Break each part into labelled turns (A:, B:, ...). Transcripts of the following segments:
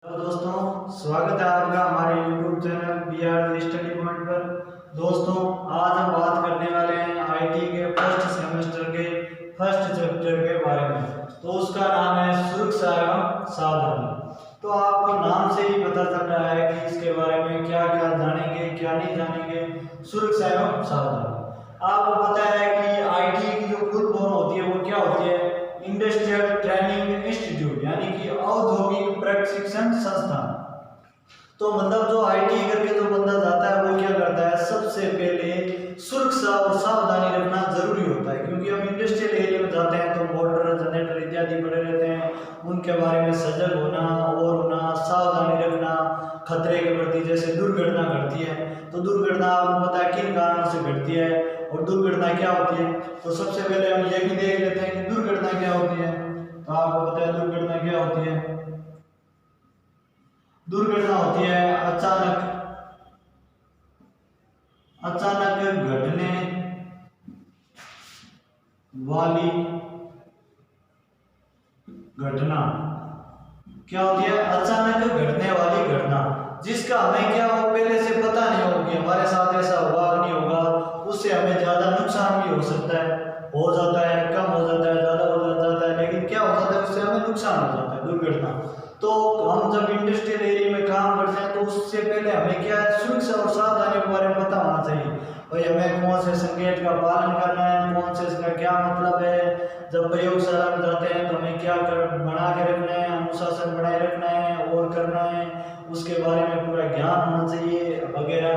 A: Hello दोस्तों, स्वागत है आपका हमारे YouTube channel BR study point पर। दोस्तों, आज हम बात करने वाले हैं आईटी के फर्स्ट सेमेस्टर के फर्स्ट चैप्टर के बारे में। तो उसका नाम है सुरक्षा एवं सावधानी। तो आपको नाम से ही पता चल रहा है कि इसके बारे में क्या क्या जानेंगे क्या नहीं जानेंगे। सुरक्षा एवं सावधानी, आपको पता है कि आईटी की जो फुल फॉर्म होती है वो क्या होती है? इंडस्ट्रियल ट्रेनिंग इंस्टीट्यूट, यानी कि औद्योगिक प्रशिक्षण संस्थान। तो मतलब जो आईटी करके जो बंदा जाता है वो क्या करता है? सबसे पहले सुरक्षा और सावधानी रखना जरूरी होता है, क्योंकि हम इंडस्ट्रियल एरिया में जाते हैं तो मोटर जनरेटर इत्यादि पड़े रहते हैं, उनके बारे में सजग होना और होना, सावधानी रखना खतरे के प्रति। जैसे दुर्घटना घटती है तो दुर्घटना आपको पता है किन कारणों से घटती है और दुर्घटना क्या होती है। तो सबसे पहले हम ये भी देख लेते हैं कि दुर्घटना क्या होती है। तो आपको पता है दुर्घटना क्या होती है? दुर्घटना होती है अचानक घटने वाली घटना। क्या होती है? अचानक घटने वाली घटना, जिसका हमें क्या हो पहले से पता नहीं होगा कि हमारे साथ ऐसा होगा नहीं होगा। उससे हमें ज्यादा नुकसान भी हो सकता है, हो जाता है, कम हो जाता है, ज्यादा हो जाता है, लेकिन क्या हो जाता है? उससे हमें नुकसान हो जाता है, दुर्घटना। तो हम जब इंडस्ट्रियल एरिया में काम करते हैं तो उससे पहले हमें क्या है? सुरक्षा और सावधानी के बारे में पता होना चाहिए। भाई हमें कौन से संकेत का पालन करना है, कौन से इसका क्या मतलब है। जब प्रयोगशाला में जाते हैं तो हमें क्या बना के रखना है, अनुशासन बनाए रखना है और करना है, उसके बारे में पूरा ज्ञान होना चाहिए वगैरह,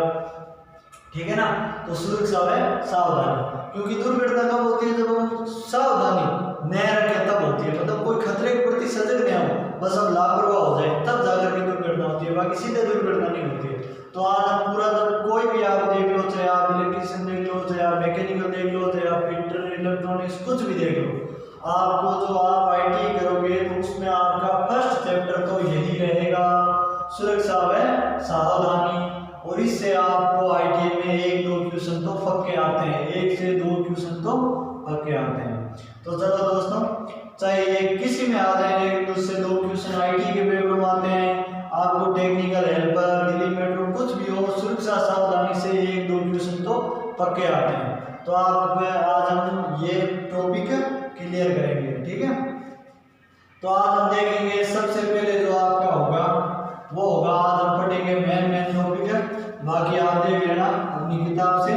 A: ठीक है ना। तो सुरक्षा है सावधानी, क्योंकि दुर्घटना कब होती है? जब हम सावधानी न रखें तब होती है। मतलब कोई खतरे के प्रति सजग नहीं हो, बस हम लापरवाह हो जाए तब जाकर के दुर्घटना होती है, बाकी सीधे दुर्घटना नहीं होती है। तो आज हम पूरा जब कोई भी आप देख लो, चाहे आप इलेक्ट्रिशियन देख लो, चाहे आप मैकेनिकल देख लो, चाहे आप फिटर इलेक्ट्रॉनिक्स कुछ भी देख लो, आपको जो आप आईटी करोगे तो उसमें आपका फर्स्ट चैप्टर तो यही रहेगा, सुरक्षा व सावधानी। और इससे आपको आईटी में 1-2 क्वेश्चन तो पक्के आते हैं, 1 से 2 क्वेश्चन तो पक्के आते हैं। तो चलो दोस्तों, चाहे ये किसी में आ जाए, 1 से 2 क्वेश्चन आईटी के पेपर में आते हैं, आपको टेक्निकल हेल्पर, दिल्ली मेट्रो कुछ भी हो, सुरक्षा सावधानी से 1-2 क्वेश्चन तो पक्के आते हैं। तो आप आज हम ये टॉपिक क्लियर करेंगे, ठीक है। तो आज हम देखेंगे सबसे पहले जो आपका होगा वो होगा, आज हम पढ़ेंगे मेन टॉपिक है, बाकी आप देख लेना अपनी किताब से।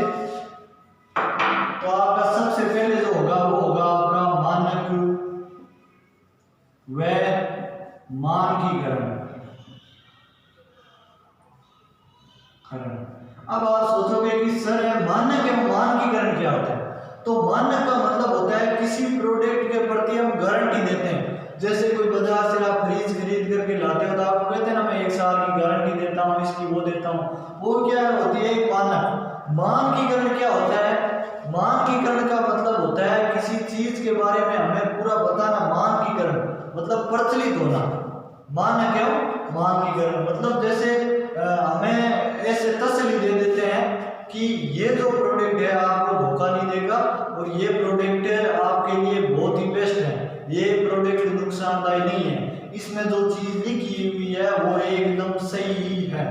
A: तो आपका सबसे पहले जो होगा वो होगा आपका मानक व मानकीकरण। अब आप सोचोगे कि सर मानक एवं मानकीकरण क्या होता है? तो मानक का मतलब होता है किसी प्रोडक्ट के प्रति हम गारंटी देते हैं। जैसे कोई बाजार से आप फ्रिज खरीद करके लाते हो तो आपको कहते हैं ना, मैं 1 साल की गारंटी देता हूँ, इसकी वो देता हूँ, वो क्या होती है? एक मानक। मानकीकरण क्या होता है? मानकीकरण का मतलब होता है किसी चीज के बारे में हमें पूरा बताना। मानकीकरण मतलब प्रचलित होना। मानक एवं मानकीकरण मतलब जैसे हमें ऐसे तसल्ली दे देते हैं कि ये जो प्रोडक्ट है आपको धोखा नहीं देगा और ये प्रोडक्ट आपके लिए बहुत ही बेस्ट है, ये प्रोडक्ट नुकसानदायी नहीं है, इसमें जो चीज लिखी हुई है वो एकदम सही ही है।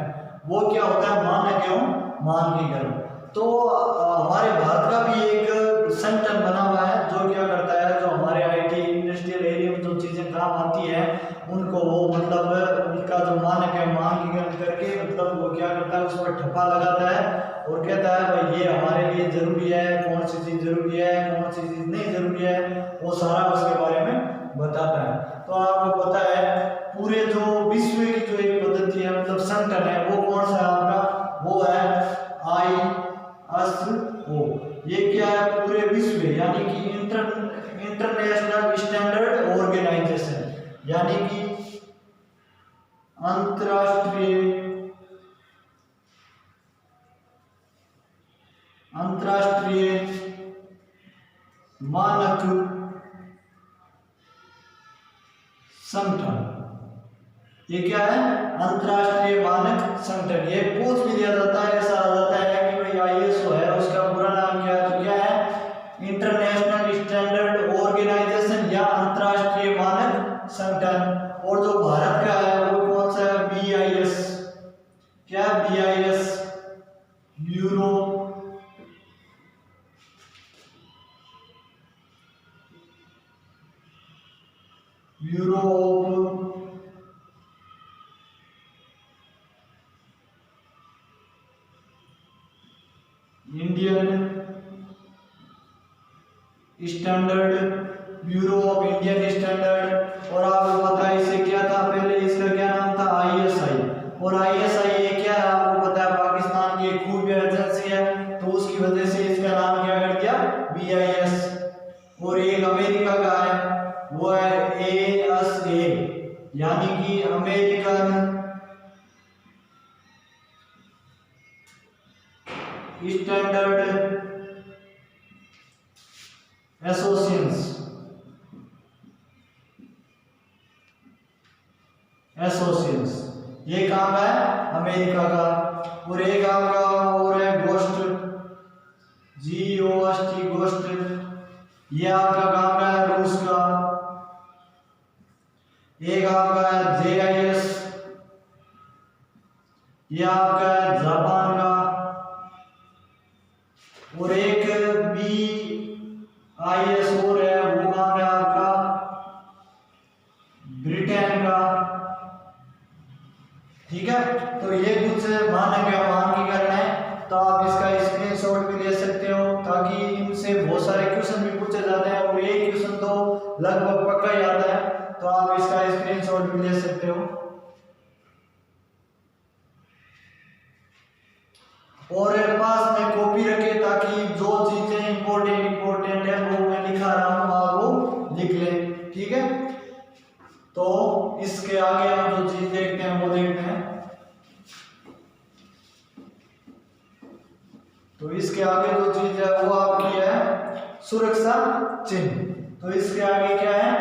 A: वो क्या होता है? मानक एवं मानकीकरण। तो हमारे भारत का भी एक संगठन बना हुआ है जो क्या करता है, जो हमारे आईटी इंडस्ट्रियल एरिया में जो चीजें काम आती हैं उनको वो मतलब उनका जो मानक है मानकीकरण करके मतलब वो क्या करता है, उस पर ठप्पा लगाता है और कहता है भाई ये हमारे लिए जरूरी है, कौन सी चीज जरूरी है, कौन सी चीज नहीं जरूरी है, वो सारा उसके बारे में बताता है। तो आपको पता है पूरे जो विश्व की जो एक पद्धति है मतलब संगठन है वो कौन सा है आपका? वो है ISO। ये क्या है? पूरे विश्व यानी कि इंटरनेशनल स्टैंडर्ड ऑर्गेनाइजेशन, यानी कि अंतरराष्ट्रीय मानक संगठन। ये क्या है? अंतरराष्ट्रीय मानक संगठन। ये पूछ भी दिया जाता है, ऐसा आ जाता है कि भाई ISO है, उसका पूरा नाम क्या है? तो क्या है? इंटरनेशनल स्टैंडर्ड ऑर्गेनाइजेशन या अंतरराष्ट्रीय मानक संगठन। और जो भारत का है वो कौन सा है? Bureau of Indian standard, bureau of Indian standard. और आपको पता है इसे क्या था, पहले इसका क्या नाम था, आईएसआई। और आईएसआई ये क्या है आपको पता है, पाकिस्तान की एक खुफिया एजेंसी है, तो उसकी वजह से इसका नाम क्या कर दिया, बीआईएस। और एक अमेरिका का है वो है एएसए, यानी कि अमेरिकन स्टैंडर्ड एसोसिएशंस, ये काम है अमेरिका का। और एक आपका और है गोस्ट, GOST गोस्ट, ये आपका काम है रूस का। एक आपका है JIS, ये आपका है जापान का। और एक BIS और है, वो काम है आपका ब्रिटेन का। ठीक है, तो ये कुछ मानकीकरण है, तो आप इसका स्क्रीनशॉट भी ले सकते हो, ताकि इनसे बहुत सारे क्वेश्चन भी पूछे जाते हैं और एक क्वेश्चन तो लगभग पक्का ही आता है, तो आप इसका स्क्रीनशॉट भी ले सकते हो। और पास में कॉपी रखे, ताकि जो चीजें इंपॉर्टेंट है वो मैं लिखा रहा हूँ आप वो लिख लें। ठीक है, तो इसके आगे हम जो चीज देखते हैं वो देखते हैं। तो इसके आगे जो चीज है वो आपकी है सुरक्षा चिन्ह। तो इसके आगे क्या है,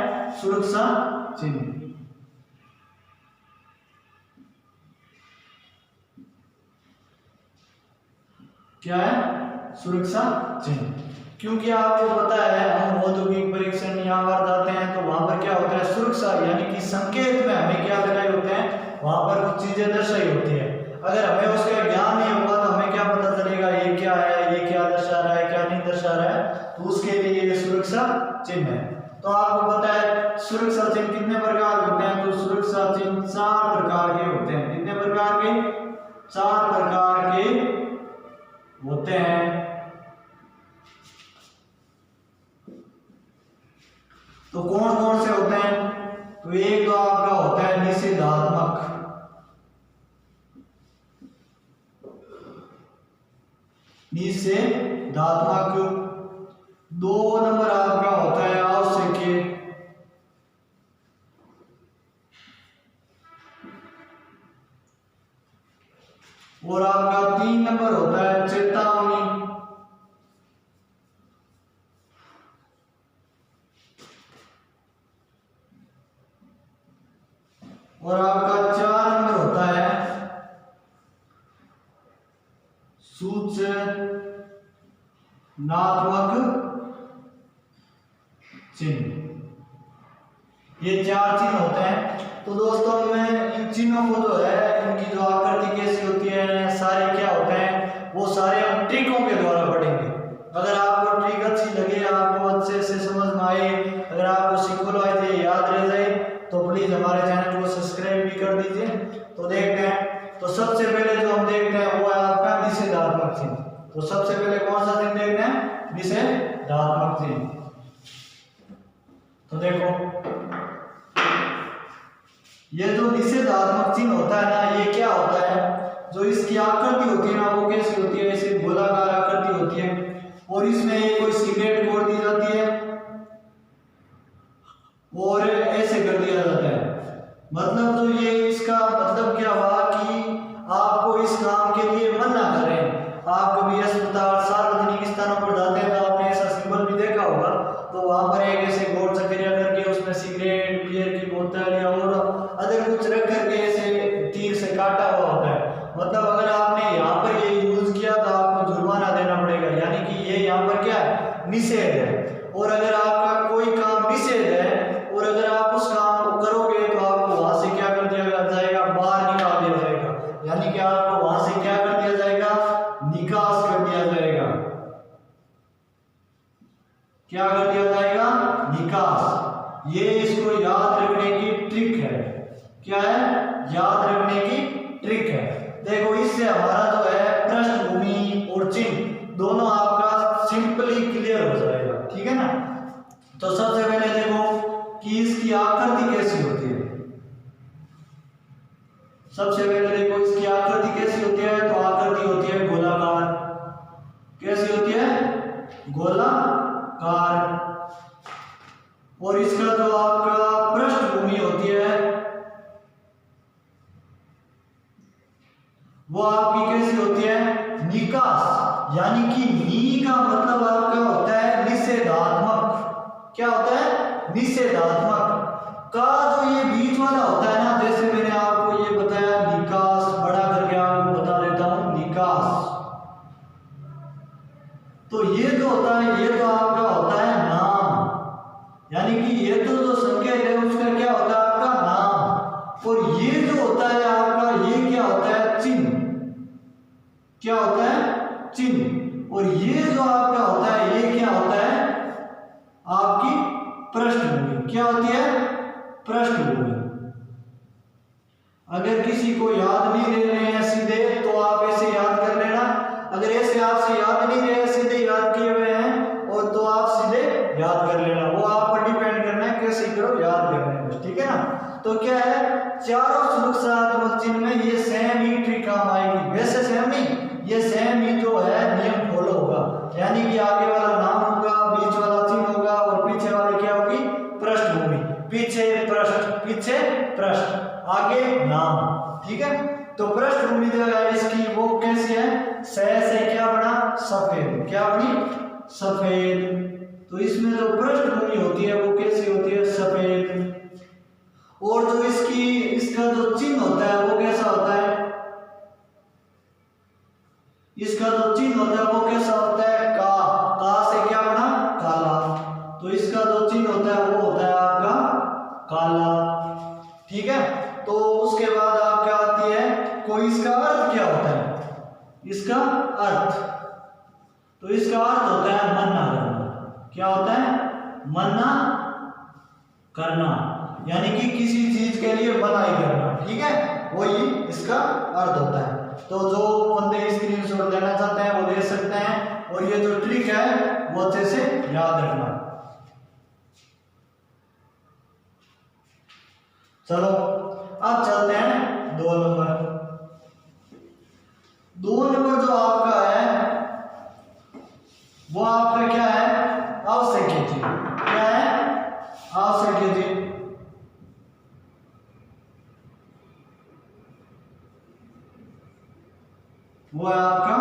A: सुरक्षा चिन्ह। क्या है, सुरक्षा चिन्ह। क्योंकि आपको पता है हम औद्योगिक परीक्षण यहाँ पर जाते हैं, तो वहां पर क्या होता है, सुरक्षा यानी कि संकेत में हमें क्या लगाए होते हैं, वहां पर कुछ चीजें दर्शाई होती है। अगर हमें उसका ज्ञान नहीं होगा तो हमें क्या पता चलेगा ये क्या है, ये क्या दर्शा रहा है, क्या नहीं दर्शा रहा है। तो उसके लिए ये सुरक्षा चिन्ह है। तो आपको पता है सुरक्षा चिन्ह कितने प्रकार होते हैं, तो सुरक्षा चिन्ह 4 प्रकार के होते हैं। कितने प्रकार के, 4 प्रकार के होते हैं। तो कौन कौन से होते हैं, तो एक तो आपका होता है निषेधात्मक, निषेधात्मक। 2 नंबर आपका होता है आवश्यक, और आपका 3 नंबर होता है चेतावनी, और आपका 4 नंबर होता है सूचनात्मक चिन्ह। ये 4 चिन्ह होते हैं। तो दोस्तों मैं इन चिन्हों को जो है, इनकी जो आकृति कैसी होती है, सारे क्या होते हैं, वो सारे हम ट्रिकों के द्वारा पढ़ेंगे। अगर आपको ट्रिक अच्छी लगे, आपको अच्छे से समझ में आए, अगर आपको सिंक्रोनाइज याद रह जाए, तो प्लीज हमारे चैनल को सब्सक्राइब भी कर दीजिए। तो देखते हैं, तो सबसे पहले जो हम देखते हैं वो है आपका निषेधात्मक चिन्ह। तो सबसे पहले कौन सा चिन्ह देखते हैं, निषेधात्मक चिन्ह। तो देखो ये जो निषेधात्मक चिन्ह होता है ना, ये क्या होता है, जो इसकी आकृति होती है ना वो कैसी होती है, इसे गोलाकार आकृति होती है, और इसमें कोई सिगरेट कोड दी जाती है और ऐसे कर दिया जाता है। मतलब जो ये इसका मतलब क्या हुआ कि आपको इस काम के लिए मना कर रहे हैं। आप कभी अस्पताल सार्वजनिक स्थानों पर जाते हैं तो आपने ऐसा सिंबल भी देखा होगा, तो वहां पर एक ऐसे गोल चक्रिया करके उसमें सिगरेट, बियर की बोतल या और अदर कुछ रख करके ऐसे तीर से काटा हुआ होता है। मतलब अगर आपने यहाँ पर ये यूज किया तो आपको जुर्माना देना पड़ेगा, यानी कि ये यहाँ पर क्या है, निषेध है। और अगर आपका कोई काम निषेध है और अगर आप उस काम को करोगे तो आपको वहां से क्या कर दिया जाएगा, बाहर निकाल दिया जाएगा, यानी कि आपको वहां से क्या कर दिया जाएगा, निकास कर दिया जाएगा। क्या कर दिया जाएगा, निकास। ये इसको इसको याद रखने की ट्रिक है। क्या है? याद रखने की ट्रिक है। देखो इससे हमारा जो है पृष्ठभूमि और चिन्ह दोनों आपका सिंपली क्लियर हो जाएगा। ठीक है ना। तो सबसे पहले देखो कि इसकी आकृति कैसी होती है। सबसे पहले देखो इसकी आकृति कैसी होती है। तो आकृति होती है गोलाकार। कैसी होती है? गोलाकार। और इसका जो आपका पृष्ठभूमि होती है वो आपकी कैसी होती है? निकास। यानी कि नी का मतलब आपका होता है निषेधात्मक। क्या होता है? निषेधात्मक। का जो ये बीच वाला होता है ना, जैसे मैंने आपको ये बताया निकास, बड़ा करके आपको बता देता हूं निकास। तो ये जो होता है ये तो आपका होता है नाम। यानी कि ये तो जो संकेत है उसका क्या होता है? आपका नाम। और ये जो होता है आपका ये क्या होता है? चिन्ह। क्या होता है? चिन्ह। और ये जो आपका होता है ये क्या होता है? आपकी पृष्ठभूमि। क्या होती है? पृष्ठभूमि। अगर किसी को याद नहीं रह रहे हैं सीधे तो आप ऐसे याद कर लेना। अगर ऐसे आपसे याद नहीं रहे, सीधे याद किए हुए हैं और तो आप सीधे याद कर लेना। वो आप पर डिपेंड करना है कैसे करो याद करने में। ठीक है ना। तो क्या है? चारों सुरक्षात्मक चिन्ह में ये सेम ही ट्रिक काम आएगी। वैसे सेम नहीं, ये सेम ही जो है नियम फॉलो होगा। यानी कि आगे वाला नाम होगा, बीच वाला चिन्ह होगा और पीछे वाले क्या होगी? पृष्ठभूमि। पीछे पृष्ठ, पीछे पृष्ठ, आगे नाम। ठीक है। तो पृष्ठभूमि जो है इसकी वो कैसी है? से क्या बना? सफेद। क्या बनी? सफेद। तो इसमें जो पृष्ठभूमि होती है वो कैसी होती है? सफेद। और जो इसका जो चिन्ह होता है वो कैसा होता है? इसका जो चिन्ह होता है वो कैसा होता है? का से क्या बना? काला। तो इसका जो चिन्ह होता है वो होता है आपका काला। ठीक है। तो उसके बाद आपका आती है कोई इसका अर्थ क्या होता है? इसका अर्थ, तो इसका अर्थ होता है मन्ना करना। क्या होता है? मन्ना करना। यानी कि किसी चीज के लिए मनाही करना। ठीक है। वही इसका अर्थ होता है। तो जो बंदे स्क्रीनशॉट लेना चाहते हैं वो ले सकते हैं। और ये जो ट्रिक है वो अच्छे से याद रखना। चलो अब चलते हैं 2 नंबर। 2 नंबर जो आपका है वो आपका क्या है? आवश्यक चिन्ह। क्या है? आवश्यक चिन्ह। वो है आपका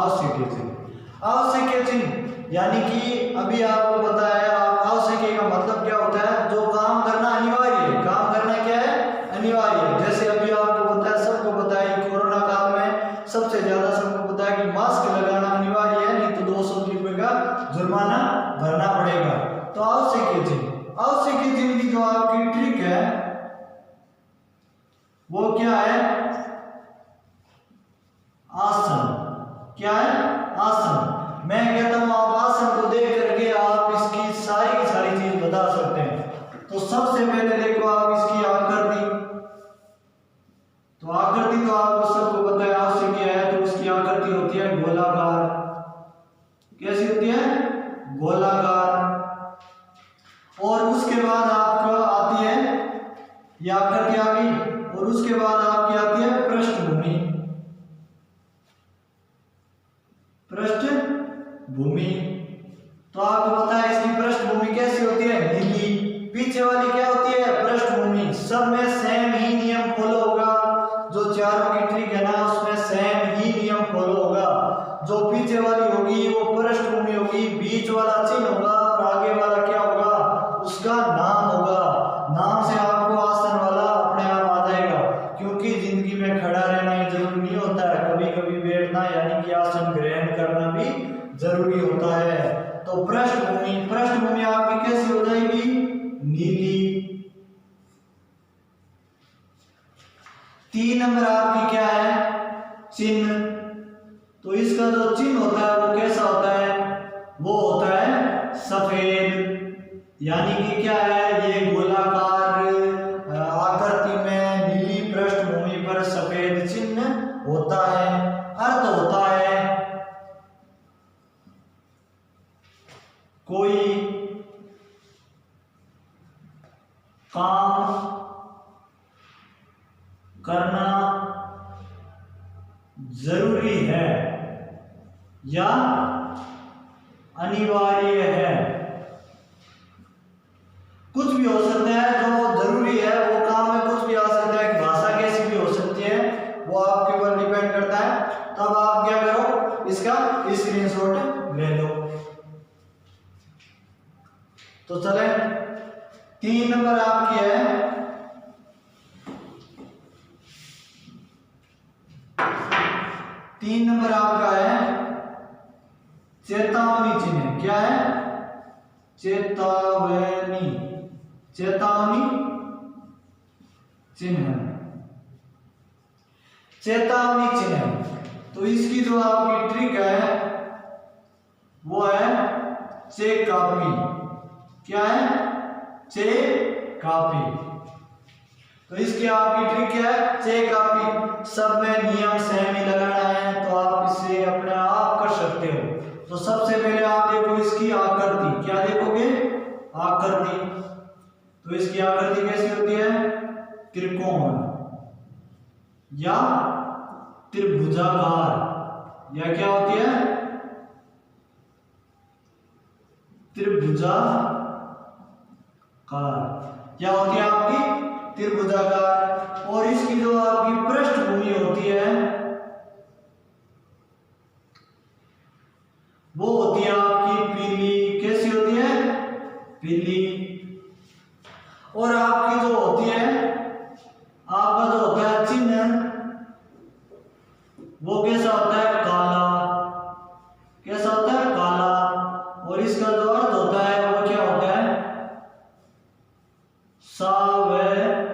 A: आवश्यक चिन्ह। आवश्यक चिन्ह यानी कि अभी आपको बताया आवश्यक का मतलब क्या होता है? जो काम करना अनिवार्य है। काम करना क्या है? अनिवार्य है। जैसे अभी आपको बताया, सबको बताया कोरोना काल में सबसे ज्यादा सबको पता है कि मास्क लगाना अनिवार्य है, नहीं तो 200 रुपये का जुर्माना भरना पड़ेगा। तो आवश्यक चिन्ह, आवश्यक चिन्ह की जो आपकी ट्रिक है वो क्या है? आसन। क्या है? आसन। मैं कहता हूं आप आसन को देख करके आप इसकी सारी की सारी चीज बता सकते हैं। तो सबसे पहले देखो आप इसकी आकृति। तो आकृति तो आपको सबको पता है आवश्यक क्या है। तो उसकी आकृति होती है गोलाकार। कैसी होती है? गोलाकार। और उसके बाद आपका आती है ये आकृति आ गई। और उसके बाद आपकी आती है पृष्ठभूमि। पृष्ठभूमि तो आपको पता है इसकी पृष्ठभूमि कैसी होती है? नीली। पीछे वाली क्या होती है? पृष्ठभूमि। सब में सेम ही नियम फॉलो होगा। जो चारों की ट्रिक है ना उसमें सेम ही नियम फॉलो होगा। जो पीछे वाली होगी वो पृष्ठभूमि होगी, बीच वाला चिन्ह होगा और आगे वाला क्या होगा? उसका नाम होगा। नाम से आपको आसन वाला अपने आप आ जाएगा। क्योंकि जिंदगी में खड़ा रहना ही जरूरी नहीं होता है, कभी कभी बैठना यानी कि आसन ग्रहण करना भी जरूरी होता है। तो पृष्ठभूमि, पृष्ठभूमि आपकी कैसी हो जाएगी? नीली। 3 नंबर आपकी क्या है? चिन्ह। तो इसका जो चिन्ह होता है वो कैसा होता है? वो होता है सफेद। यानी कि क्या है, ये गोलाकार आकृति में नीली पृष्ठभूमि पर सफेद चिन्ह होता है। अर्थ होता है कोई काम करना जरूरी है या अनिवार्य है। कुछ भी हो सकता है, जो जरूरी है वो काम में कुछ भी आ सकता है, भाषा कैसी भी हो सकती है, वो आपके ऊपर डिपेंड करता है। तब आप क्या करो, इसका स्क्रीनशॉट ले लो। तो चले 3 नंबर आपकी है, तीन नंबर आपका है चेतावनी चिन्ह। क्या है? चेतावनी, चेतावनी चिन्ह, चेतावनी चिन्ह। तो इसकी जो आपकी ट्रिक है वो है चेक कॉपी। क्या है? Check copy. तो इसकी आपकी ट्रिक क्या है? Check copy. सब में नियम सेम ही लगाना है, तो आप इसे अपने आप कर सकते हो। तो सबसे पहले आप देखो इसकी आकृति। क्या देखोगे? आकृति। तो इसकी आकृति कैसी होती है? त्रिकोण या त्रिभुजाकार, या क्या होती है? त्रिभुजाकार। क्या होती है आपकी? त्रिभुजाकार। और इसकी जो आपकी पृष्ठभूमि होती है वो होती है आपकी पीली। कैसी होती है? पीली। और आपकी जो होती है, आपका जो होता है चिन्ह, वो कैसा होता है? काला। कैसा होता है? काला। और इसका जो अर्थ होता है वो क्या होता है? सावधानी,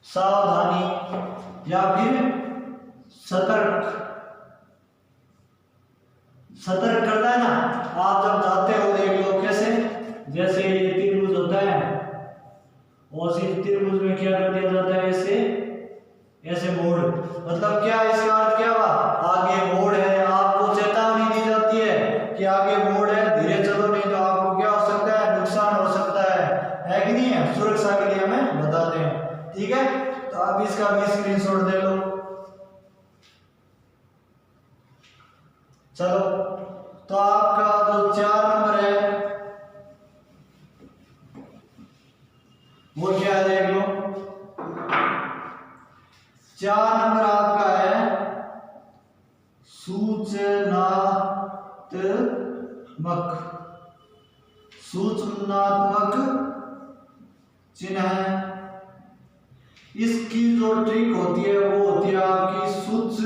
A: सावधानी या फिर सतर्क। सतर्क करता है ना, आप जब जाते हो देख लो कैसे, जैसे ये त्रिभुज होता है और इस त्रिभुज में क्या कर दिया जाता है? ऐसे ऐसे मोड़। मतलब क्या, इसका अर्थ क्या हुआ? आगे मोड़ है, आपको चेतावनी दी जाती है कि आगे मोड़ है, धीरे चलो, नहीं तो आपको क्या हो सकता है? नुकसान हो सकता है कि नहीं है? सुरक्षा के लिए हमें बताते हैं। ठीक है, तो आप इसका भी स्क्रीनशॉट दे लो। चलो, तो आपका जो 4 नंबर है वो क्या है? देख लो, 4 नंबर आपका है सूचनात्मक। सूचनात्मक चिन्ह है। इसकी जो ट्रिक होती है वो होती है आपकी सूच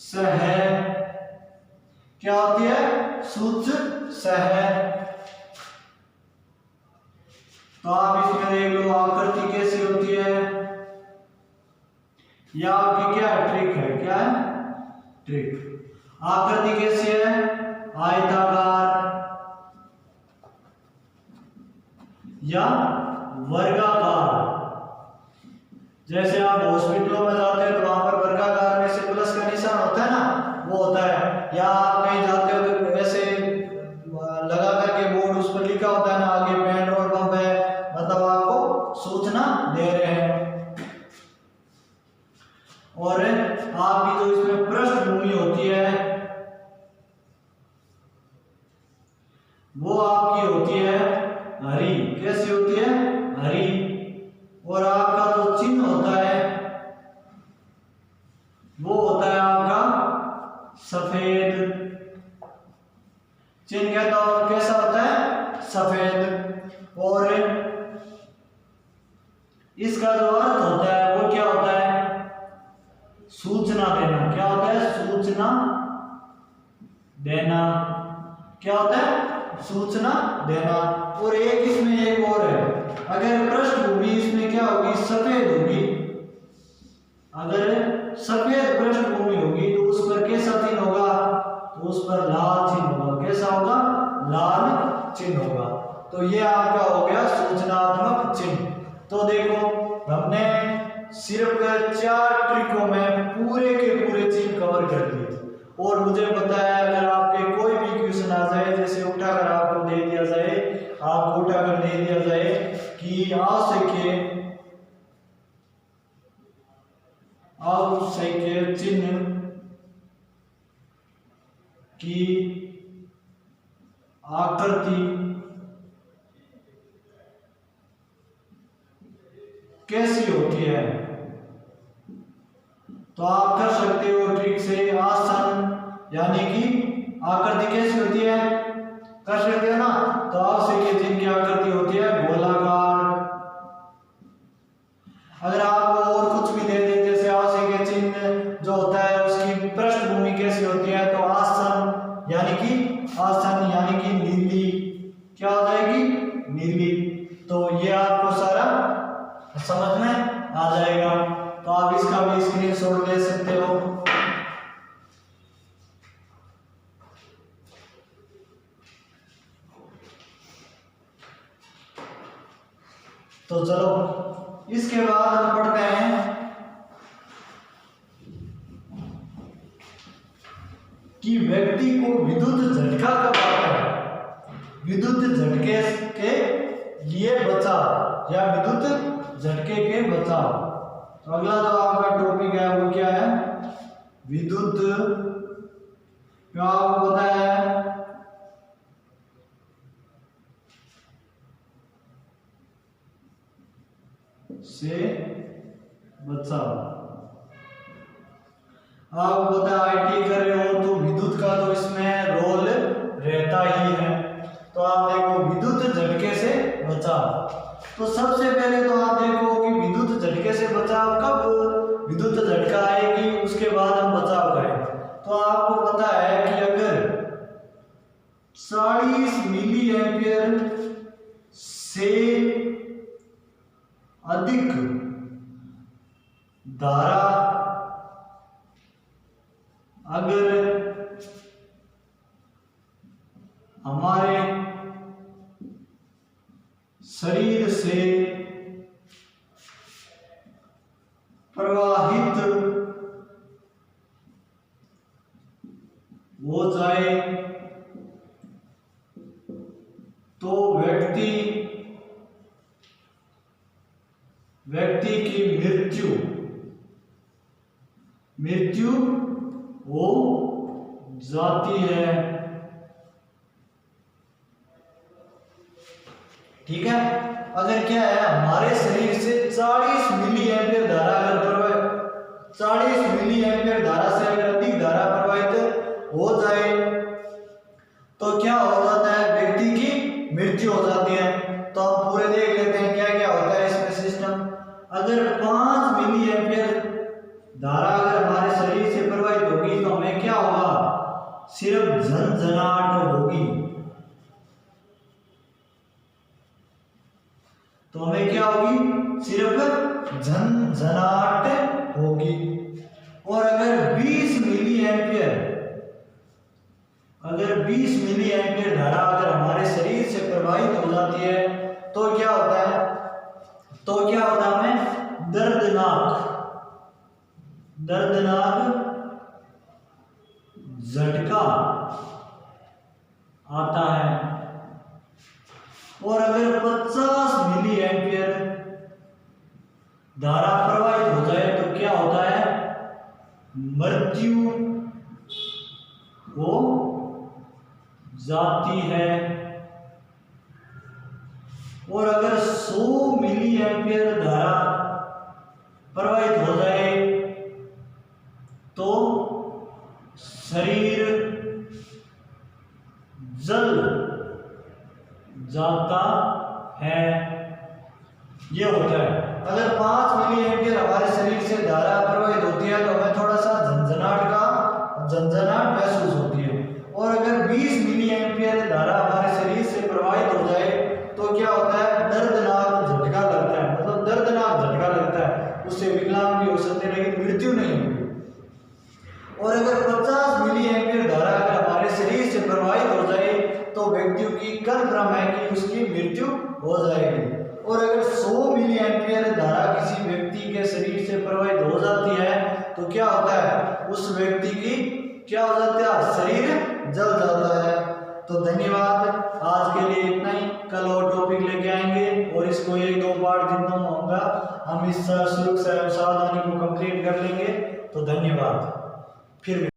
A: सह। क्या होती है? सूच सह। तो आप इसमें देख लो आकृति कैसी होती है। यह आपकी क्या ट्रिक है? क्या है? ट्रिक। आकृति कैसी है? आयताकार या वर्गाकार। जैसे आप हॉस्पिटलों में जाते हैं तो वहां पर वर्गाकार में से प्लस का निशान होता है ना, वो होता है। या आप कहीं जाते हो तो वैसे लगा करके बोर्ड, उस पर लिखा होता है ना आगे पेट्रोल पंप है, मतलब आपको सूचना दे रहे हैं। और आपकी जो इसमें पृष्ठभूमि होती है वो आपकी होती है हरी। कैसी होती है? हरी। और आपका जो चिन्ह होता है वो होता है आपका सफेद। चिन्ह कहता हूं कैसा होता है? सफेद। और इसका जो अर्थ होता है वो क्या होता है? सूचना देना। क्या होता है? सूचना देना। क्या होता है? सूचना देना। और एक इसमें एक और है, अगर पृष्ठभूमि इसमें क्या होगी? सफेद होगी। अगर सफेद पृष्ठभूमि होगी तो उस पर कैसा चिन्ह होगा? तो उस पर लाल चिन्ह होगा। कैसा होगा? तो ये आपका हो गया सूचनात्मक चिन्ह। तो देखो हमने सिर्फ 4 ट्रिकों में पूरे के पूरे चिन्ह कवर कर दिए और मुझे पता है अगर आपके कोई भी क्वेश्चन आ जाए, जैसे उठाकर आपको दे दिया जाए, आपको उठाकर दे दिया जाए कि आवश्यक चिन्ह की आकृति कैसी होती है, तो आप कर सकते हो ट्रिक से आसन, यानी कि आकृति कैसी होती है कर सकते हो ना। तो आवश्यक चिन्ह की आकृति होती है गोलाकार। अगर आप और कुछ भी दे दें, जैसे आवश्यक चिन्ह जो होता है उसकी पृष्ठभूमि कैसी होती है, तो आसन यानी कि नीली, क्या हो जाएगी नीली। तो ये आपको सारा समझ में आ जाएगा। तो आप इसका भी स्क्रीनशॉट ले सकते हो। तो चलो इसके बाद हम पढ़ते हैं कि व्यक्ति को विद्युत झटका कब आता है। विद्युत झटके के लिए बचाव या विद्युत झटके के बचाव। तो अगला जो आपका टॉपिक है वो क्या है, विद्युत, जो आपको पता है से बचाव। आप पता है आईटी कर रहे हो तो विद्युत का तो इसमें रोल रहता ही है। तो आप देखो विद्युत झटके से बचाव। तो सबसे पहले तो आप देखो कि विद्युत झटके से बचाव कब विद्युत झटका आएगी, उसके बाद हम बचाव करें। तो आपको पता है कि अगर 40 मिली एम्पियर से अधिक धारा अगर हमारे शरीर से प्रवाहित हो जाए तो व्यक्ति की मृत्यु हो जाती है। ठीक है, अगर क्या है हमारे शरीर से 40 मिली एम्पियर धारा अगर प्रवाहित 40 मिली एम्पियर धारा से अगर अधिक धारा प्रवाहित हो जाए तो क्या हो जाता है, व्यक्ति की मृत्यु हो जाती है। तो हम पूरे देख लेते हैं क्या क्या होता है इसमें सिस्टम। अगर 5 मिली एम्पियर धारा अगर हमारे शरीर से प्रवाहित होगी तो हमें क्या होगा, सिर्फ झनझनाहट होगी। तो हमें क्या होगी, सिर्फ झनझनाहट होगी। और अगर 20 मिली एम्पियर धारा अगर हमारे शरीर से प्रवाहित हो जाती है तो क्या होता है, हमें दर्दनाक झटका आता है। और अगर 50 मिली एम्पियर धारा प्रवाहित हो जाए तो क्या होता है, मृत्यु हो जाती है। और अगर 100 मिली एम्पियर धारा प्रवाहित हो जाए तो शरीर जल जाता है। ये होता है। अगर 5 मिली एम्पियर हमारे शरीर से धारा प्रवाहित होती है तो हमें थोड़ा सा झंझनाहट महसूस होती है। और अगर 20 मिली एम्पियर धारा हमारे शरीर से प्रवाहित हो जाए तो क्या होता है, दर्दनाक झटका लगता है। मतलब दर्दनाक झटका लगता है, उससे विकलांग भी हो सकते हैं लेकिन मृत्यु नहीं होगी। और अगर 50 मिली एम्पियर धारा अगर हमारे शरीर से प्रवाहित हो जाए तो मृत्यु की कन्फर्म है कि उसकी मृत्यु हो जाएगी। और अगर 100 मिली एम्पियर धारा किसी व्यक्ति के शरीर से प्रवाहित हो जाती है तो क्या होता है, उस व्यक्ति की क्या हो जाता है, शरीर जल जाता है। तो धन्यवाद, आज के लिए इतना ही। कल और टॉपिक लेके आएंगे और इसको 1-2 पार्ट जितना होगा हम इस शुल्क से सावधानी को कंप्लीट कर लेंगे। तो धन्यवाद फिर।